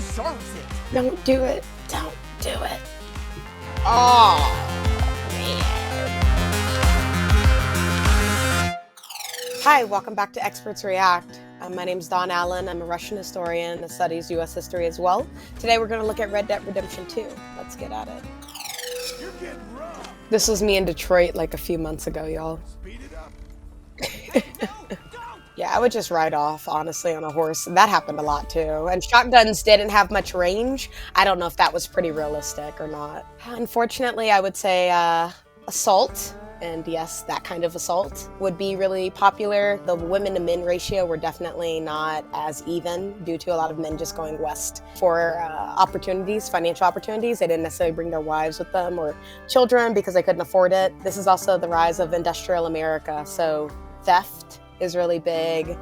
deserves it. Don't do it. Don't do it. Oh, man. Hi, welcome back to Experts React. My name is Dawnyale Allen. I'm a Russian historian that studies U.S. history as well. Today we're going to look at Red Dead Redemption 2. Let's get at it. You're getting rough. This was me in Detroit like a few months ago, y'all. Speed it up. Yeah, I would just ride off, honestly, on a horse. That happened a lot, too. And shotguns didn't have much range. I don't know if that was pretty realistic or not. Unfortunately, I would say assault, and yes, that kind of assault, would be really popular. The women to men ratio were definitely not as even due to a lot of men just going west for opportunities, financial opportunities. They didn't necessarily bring their wives with them or children because they couldn't afford it. This is also the rise of industrial America, so theft is really big.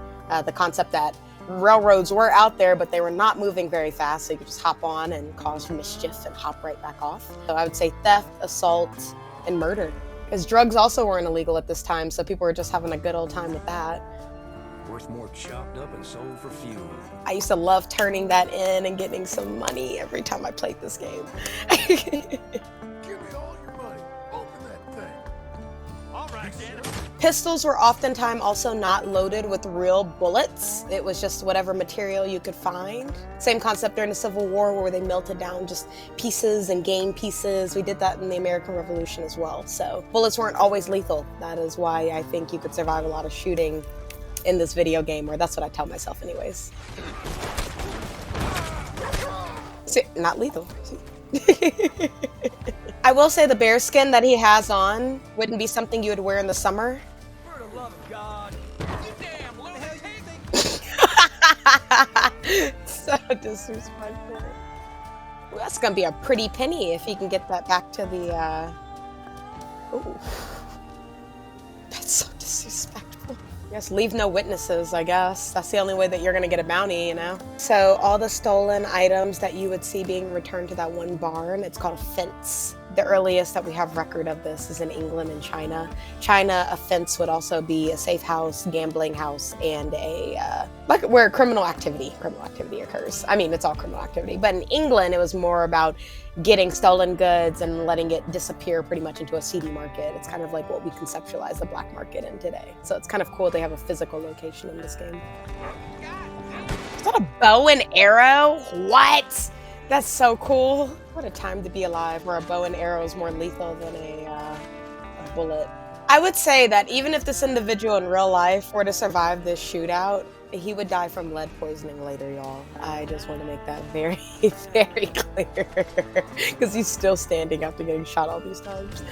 The concept that railroads were out there, but they were not moving very fast, so you could just hop on and cause mischief and hop right back off. So I would say theft, assault, and murder. Because drugs also weren't illegal at this time, so people were just having a good old time with that. Worth more chopped up and sold for fuel. I used to love turning that in and getting some money every time I played this game. Give me all your money. Open that thing. All right, Dan. Pistols were oftentimes also not loaded with real bullets. It was just whatever material you could find. Same concept during the Civil War where they melted down just pieces and game pieces. We did that in the American Revolution as well. So bullets weren't always lethal. That is why I think you could survive a lot of shooting in this video game, or that's what I tell myself anyways. See, not lethal. I will say the bear skin that he has on wouldn't be something you would wear in the summer. For the love of God. You damn lunatic. So disrespectful. Well, that's gonna be a pretty penny if he can get that back to the, Ooh. That's so disrespectful. Yes, leave no witnesses, I guess. That's the only way that you're gonna get a bounty, you know? So all the stolen items that you would see being returned to that one barn, it's called a fence. The earliest that we have record of this is in England and China. China, a fence would also be a safe house, gambling house, and a, like where criminal activity occurs. I mean, it's all criminal activity, but in England, it was more about getting stolen goods and letting it disappear pretty much into a seedy market. It's kind of like what we conceptualize the black market in today. So it's kind of cool they have a physical location in this game. Is that a bow and arrow? What? That's so cool. What a time to be alive where a bow and arrow is more lethal than a bullet. I would say that even if this individual in real life were to survive this shootout, he would die from lead poisoning later, y'all. I just want to make that very, very clear. Because he's still standing after getting shot all these times.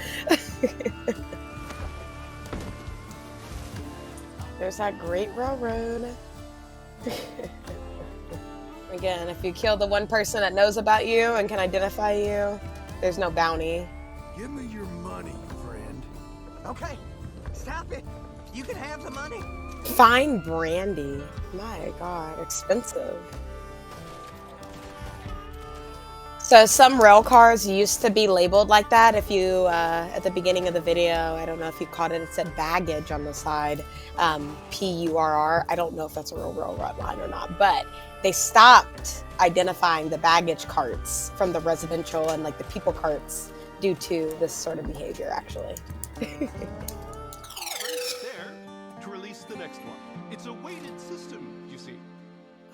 There's that great railroad. Again, if you kill the one person that knows about you and can identify you, there's no bounty. Give me your money, friend. Okay, stop it. You can have the money. Fine brandy. My God, expensive. So some rail cars used to be labeled like that. If you, at the beginning of the video, I don't know if you caught it, it said baggage on the side, P-U-R-R. I don't know if that's a real railroad line or not, but they stopped identifying the baggage carts from the residential and like the people carts due to this sort of behavior, actually. There to release the next one. It's a weighted system, you see.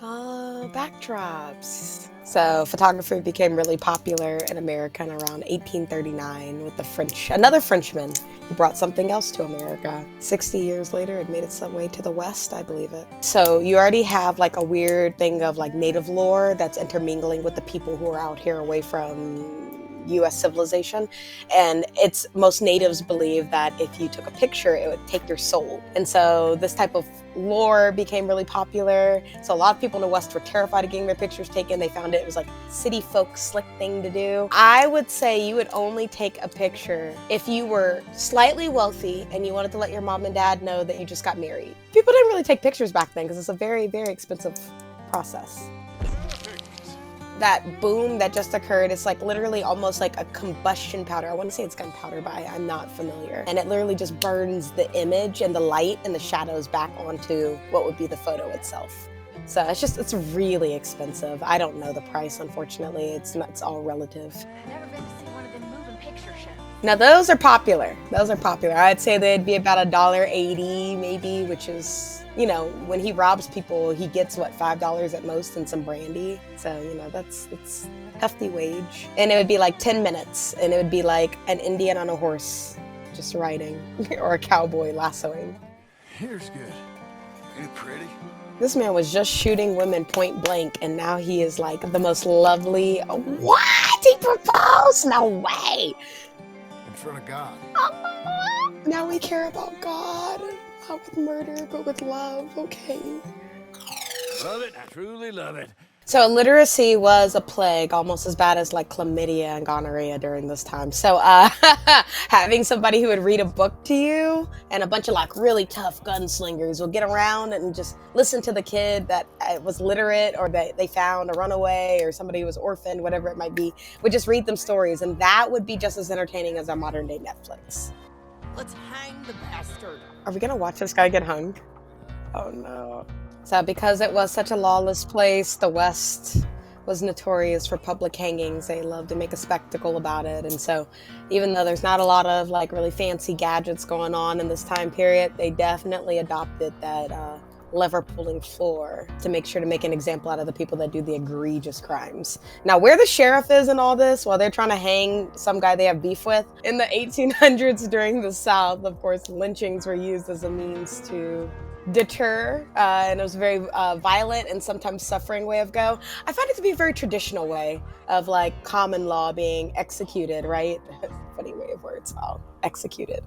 Backdrops. So photography became really popular in America in around 1839 with the French, another Frenchman who brought something else to America. 60 years later, it made its way to the West, I believe it. So you already have like a weird thing of like native lore that's intermingling with the people who are out here away from U.S. civilization, and it's most natives believe that if you took a picture, it would take your soul. And so this type of lore became really popular. So a lot of people in the West were terrified of getting their pictures taken. They found it was like city folk slick thing to do. I would say you would only take a picture if you were slightly wealthy and you wanted to let your mom and dad know that you just got married. People didn't really take pictures back then because it's a very, very expensive process. That boom that just occurred, it's like literally almost like a combustion powder. I want to say it's gunpowder, but I'm not familiar. And it literally just burns the image and the light and the shadows back onto what would be the photo itself. So it's really expensive. I don't know the price, unfortunately. It's all relative. I've never been to see one of them moving picture shows. Now those are popular. I'd say they'd be about $1.80 maybe, which is, when he robs people, he gets what, $5 at most and some brandy. So, that's hefty wage. And it would be like 10 minutes, and it would be like an Indian on a horse just riding, or a cowboy lassoing. Here's good. Ain't it pretty? This man was just shooting women point blank, and now he is like the most lovely. What? He proposed? No way. In front of God. Now we care about God. Not with murder, but with love. Okay. Love it. I truly love it. So illiteracy was a plague, almost as bad as like chlamydia and gonorrhea during this time. So having somebody who would read a book to you, and a bunch of like really tough gunslingers will get around and just listen to the kid that was literate, or that they found a runaway, or somebody who was orphaned, whatever it might be, would just read them stories, and that would be just as entertaining as our modern day Netflix. Let's hang the bastard. Are we gonna watch this guy get hung? Oh no. So because it was such a lawless place, the West was notorious for public hangings. They loved to make a spectacle about it. And so even though there's not a lot of like really fancy gadgets going on in this time period, they definitely adopted that lever pulling floor to make sure to make an example out of the people that do the egregious crimes. Now, where the sheriff is in all this, while they're trying to hang some guy they have beef with, in the 1800s during the South, of course, lynchings were used as a means to deter, and it was a very violent and sometimes suffering way of go. I find it to be a very traditional way of like common law being executed, right? Funny way of words. Oh, executed.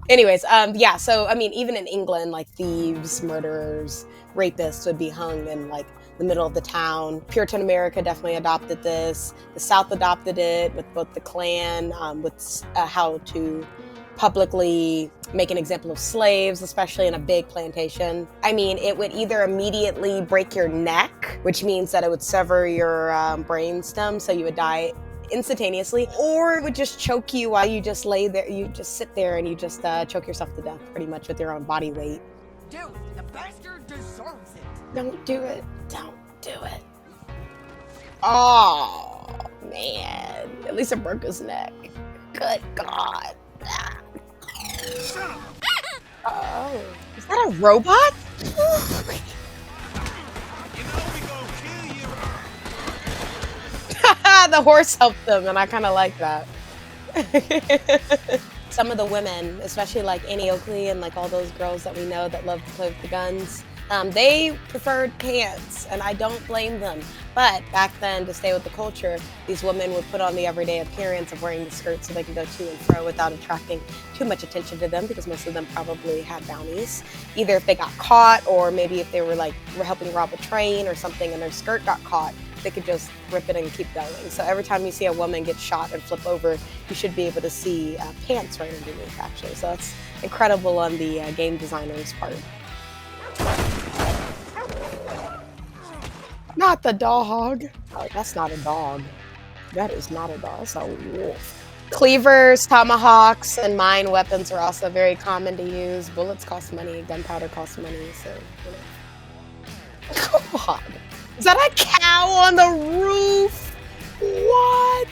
Anyways, yeah, so I mean, even in England, like thieves, murderers, rapists would be hung in like the middle of the town. Puritan America definitely adopted this. The South adopted it with both the Klan, with how to publicly make an example of slaves, especially in a big plantation. I mean, it would either immediately break your neck, which means that it would sever your brainstem, so you would die instantaneously, or it would just choke you while you just lay there. You just sit there and you just choke yourself to death, pretty much with your own body weight. Dude, the bastard deserves it. Don't do it. Don't do it. Oh, man. At least it broke his neck. Good God. Oh, is that a robot? You know we gon' kill you. The horse helped them, and I kind of like that. Some of the women, especially like Annie Oakley and like all those girls that we know that love to play with the guns, they preferred pants, and I don't blame them. But back then, to stay with the culture, these women would put on the everyday appearance of wearing the skirt so they could go to and fro without attracting too much attention to them, because most of them probably had bounties. Either if they got caught, or maybe if they were helping rob a train or something and their skirt got caught, they could just rip it and keep going. So every time you see a woman get shot and flip over, you should be able to see pants right underneath, actually. So that's incredible on the game designer's part. Not the dog. Oh, that's not a dog. That is not a dog. That's a wolf. Cleavers, tomahawks, and mine weapons are also very common to use. Bullets cost money. Gunpowder costs money. So, Come on. Is that a cow on the roof? What?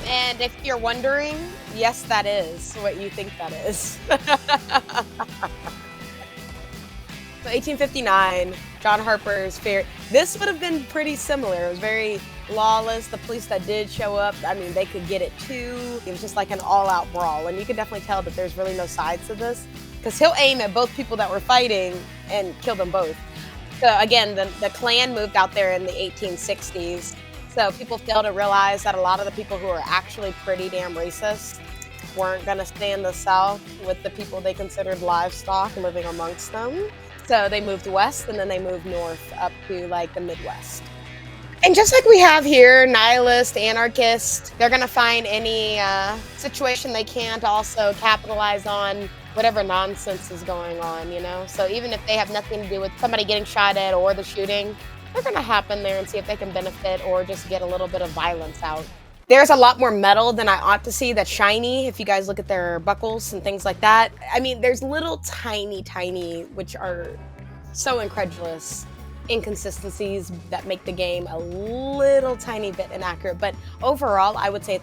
And if you're wondering, yes, that is what you think that is. So 1859, John Harper's Fair. This would have been pretty similar. It was very lawless. The police that did show up, I mean, they could get it too. It was just like an all-out brawl. And you can definitely tell that there's really no sides to this, because he'll aim at both people that were fighting and kill them both. So again, the Klan moved out there in the 1860s. So people fail to realize that a lot of the people who are actually pretty damn racist weren't going to stay in the South with the people they considered livestock living amongst them. So they moved west, and then they moved north up to like the Midwest. And just like we have here, nihilist, anarchist, they're going to find any situation they can to also capitalize on whatever nonsense is going on, you know? So even if they have nothing to do with somebody getting shot at or the shooting, they're going to hop in there and see if they can benefit or just get a little bit of violence out. There's a lot more metal than I ought to see that's shiny, if you guys look at their buckles and things like that. I mean, there's little tiny, which are so incredulous, inconsistencies that make the game a little tiny bit inaccurate. But overall, I would say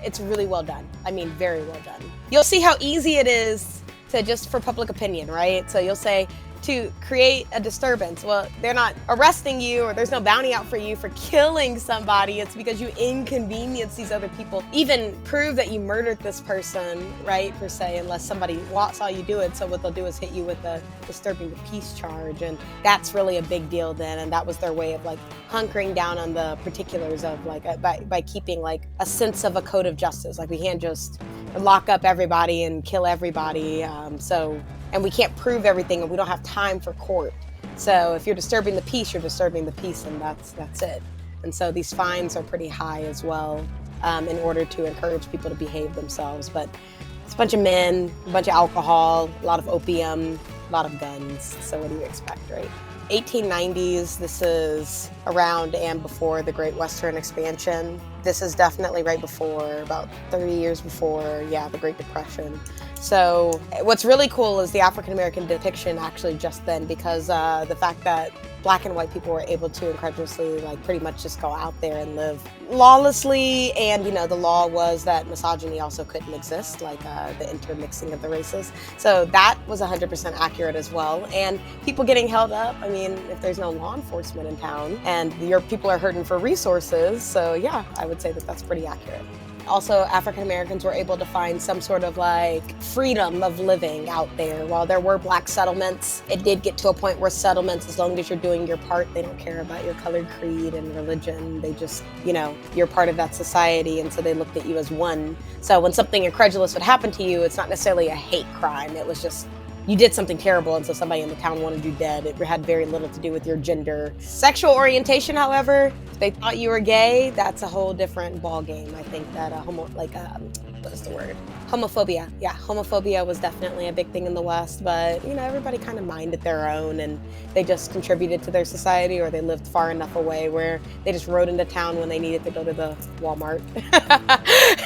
it's really well done. I mean, very well done. You'll see how easy it is to just for public opinion, right? So you'll say, to create a disturbance. Well, they're not arresting you or there's no bounty out for you for killing somebody. It's because you inconvenience these other people. Even prove that you murdered this person, right, per se, unless somebody saw you do it. So what they'll do is hit you with a disturbing the peace charge. And that's really a big deal then. And that was their way of like hunkering down on the particulars of like, by keeping like a sense of a code of justice. Like we can't just lock up everybody and kill everybody. And we can't prove everything and we don't have time for court. So if you're disturbing the peace, you're disturbing the peace and that's it. And so these fines are pretty high as well in order to encourage people to behave themselves. But it's a bunch of men, a bunch of alcohol, a lot of opium, a lot of guns. So what do you expect, right? 1890s, this is around and before the Great Western Expansion. This is definitely right before, about 30 years before, the Great Depression. So what's really cool is the African-American depiction actually just then, because the fact that Black and white people were able to incredulously like pretty much just go out there and live lawlessly. And the law was that misogyny also couldn't exist, like the intermixing of the races. So that was 100% accurate as well. And people getting held up, I mean, if there's no law enforcement in town and your people are hurting for resources, so yeah, I would say that that's pretty accurate. Also, African Americans were able to find some sort of like freedom of living out there. While there were Black settlements, it did get to a point where settlements, as long as you're doing your part, they don't care about your color, creed, and religion. They just, you're part of that society, and so they looked at you as one. So when something incredulous would happen to you, it's not necessarily a hate crime. It was just, you did something terrible, and so somebody in the town wanted you dead. It had very little to do with your gender. Sexual orientation, however, if they thought you were gay, that's a whole different ball game. I think that what is the word? Homophobia. Yeah, homophobia was definitely a big thing in the West, but everybody kind of minded their own, and they just contributed to their society, or they lived far enough away where they just rode into town when they needed to go to the Walmart,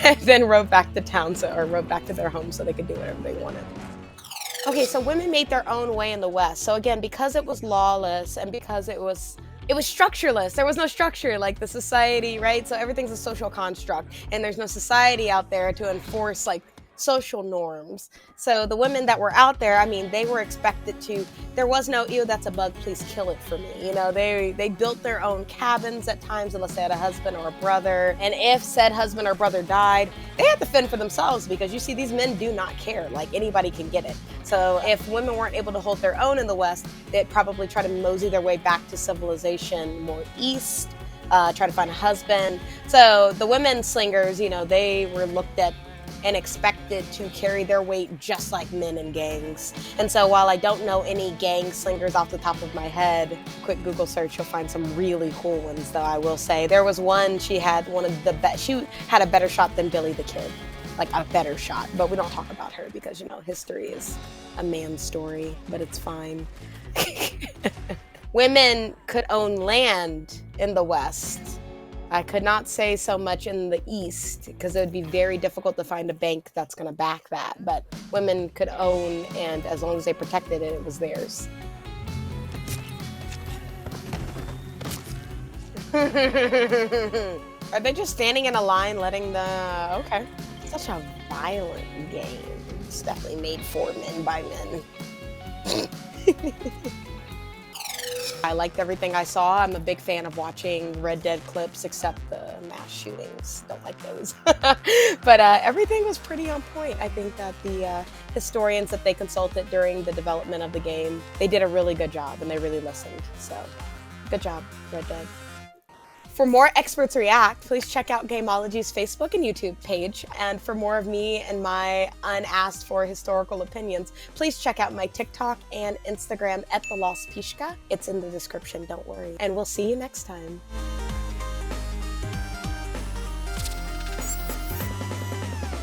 and then rode back to town, or rode back to their home so they could do whatever they wanted. Okay, so women made their own way in the West. So again, because it was lawless and because it was structureless, there was no structure like the society, right? So everything's a social construct, and there's no society out there to enforce like social norms. So the women that were out there, I mean, they were expected to, there was no, ew, that's a bug, please kill it for me. They built their own cabins at times, unless they had a husband or a brother. And if said husband or brother died, they had to fend for themselves, because you see, these men do not care. Like, anybody can get it. So if women weren't able to hold their own in the West, they'd probably try to mosey their way back to civilization more east, try to find a husband. So the women slingers, they were looked at and expected to carry their weight just like men in gangs. And so while I don't know any gang slingers off the top of my head, quick Google search, you'll find some really cool ones, though I will say. There was one, she had she had a better shot than Billy the Kid. Like a better shot, but we don't talk about her because, history is a man's story, but it's fine. Women could own land in the West. I could not say so much in the East, because it would be very difficult to find a bank that's going to back that. But women could own, and as long as they protected it, it was theirs. Are they just standing in a line letting okay. Such a violent game. It's definitely made for men by men. I liked everything I saw. I'm a big fan of watching Red Dead clips, except the mass shootings. Don't like those. But everything was pretty on point. I think that the historians that they consulted during the development of the game, they did a really good job, and they really listened. So, good job, Red Dead. For more Experts React, please check out Gamology's Facebook and YouTube page. And for more of me and my unasked for historical opinions, please check out my TikTok and Instagram @TheLostPishka. It's in the description, don't worry. And we'll see you next time.